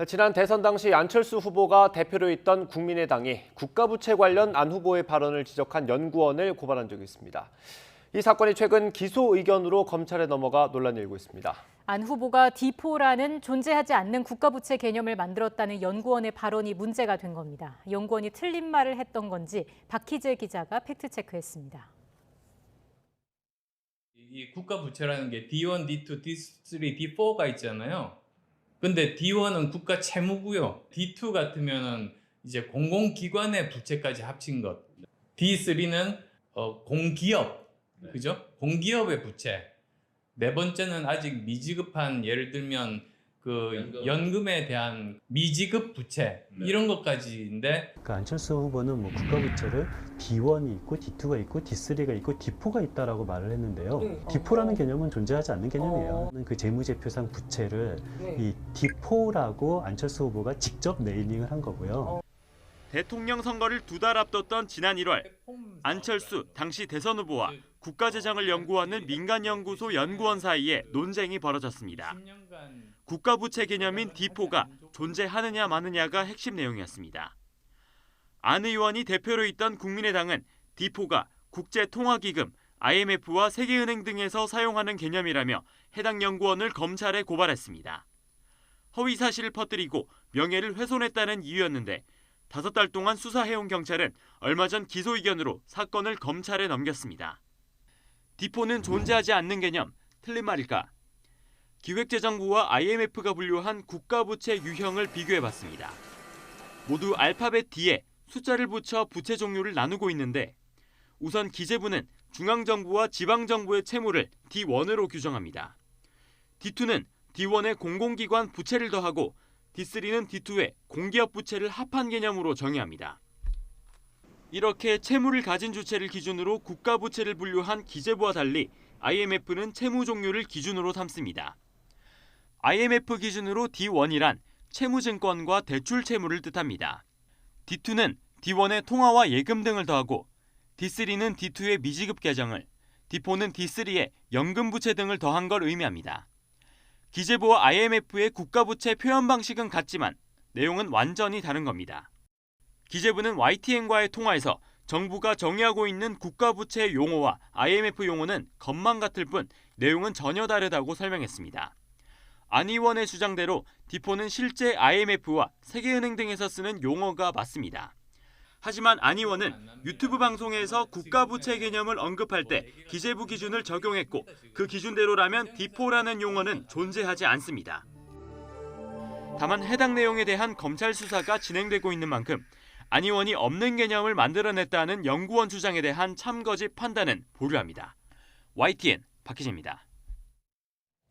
지난 대선 당시 안철수 후보가 대표로 있던 국민의당이 국가부채 관련 안 후보의 발언을 지적한 연구원을 고발한 적이 있습니다. 이 사건이 최근 기소 의견으로 검찰에 넘어가 논란이 일고 있습니다. 안 후보가 D4라는 존재하지 않는 국가부채 개념을 만들었다는 연구원의 발언이 문제가 된 겁니다. 연구원이 틀린 말을 했던 건지 박희재 기자가 팩트체크했습니다. 이 국가부채라는 게 D1, D2, D3, D4가 있잖아요. 근데 D1은 국가 채무고요. D2 같으면은 이제 공공기관의 부채까지 합친 것. D3는 공기업, 그죠? 공기업의 부채. 네 번째는 아직 미지급한, 예를 들면 그 연금에 대한 미지급 부채 이런 것까지인데. 그러니까 안철수 후보는 뭐 국가부채를 D1이 있고 D2가 있고 D3가 있고 D4가 있다라고 말을 했는데요. D4라는 개념은 존재하지 않는 개념이에요. 그 재무제표상 부채를 이 D4라고 안철수 후보가 직접 네이밍을 한 거고요. 대통령 선거를 두 달 앞뒀던 지난 1월, 안철수 당시 대선 후보와 국가재정을 연구하는 민간연구소 연구원 사이에 논쟁이 벌어졌습니다. 국가부채 개념인 D4가 존재하느냐 마느냐가 핵심 내용이었습니다. 안 의원이 대표로 있던 국민의당은 D4가 국제통화기금, IMF와 세계은행 등에서 사용하는 개념이라며 해당 연구원을 검찰에 고발했습니다. 허위 사실을 퍼뜨리고 명예를 훼손했다는 이유였는데 5달 동안 수사해온 경찰은 얼마 전 기소 의견으로 사건을 검찰에 넘겼습니다. D4는 존재하지 않는 개념, 틀린 말일까? 기획재정부와 IMF가 분류한 국가부채 유형을 비교해봤습니다. 모두 알파벳 D에 숫자를 붙여 부채 종류를 나누고 있는데 우선 기재부는 중앙정부와 지방정부의 채무를 D1으로 규정합니다. D2는 D1의 공공기관 부채를 더하고 D3는 D2의 공기업 부채를 합한 개념으로 정의합니다. 이렇게 채무를 가진 주체를 기준으로 국가부채를 분류한 기재부와 달리 IMF는 채무 종류를 기준으로 삼습니다. IMF 기준으로 D1이란 채무증권과 대출 채무를 뜻합니다. D2는 D1의 통화와 예금 등을 더하고 D3는 D2의 미지급 계정을, D4는 D3의 연금 부채 등을 더한 걸 의미합니다. 기재부와 IMF의 국가부채 표현 방식은 같지만 내용은 완전히 다른 겁니다. 기재부는 YTN과의 통화에서 정부가 정의하고 있는 국가부채 용어와 IMF 용어는 겉만 같을 뿐 내용은 전혀 다르다고 설명했습니다. 안 의원의 주장대로 D4는 실제 IMF와 세계은행 등에서 쓰는 용어가 맞습니다. 하지만 안 의원은 유튜브 방송에서 국가부채 개념을 언급할 때 기재부 기준을 적용했고 그 기준대로라면 D4라는 용어는 존재하지 않습니다. 다만 해당 내용에 대한 검찰 수사가 진행되고 있는 만큼 안 의원이 없는 개념을 만들어냈다는 연구원 주장에 대한 참거짓 판단은 보류합니다. YTN 박희재입니다.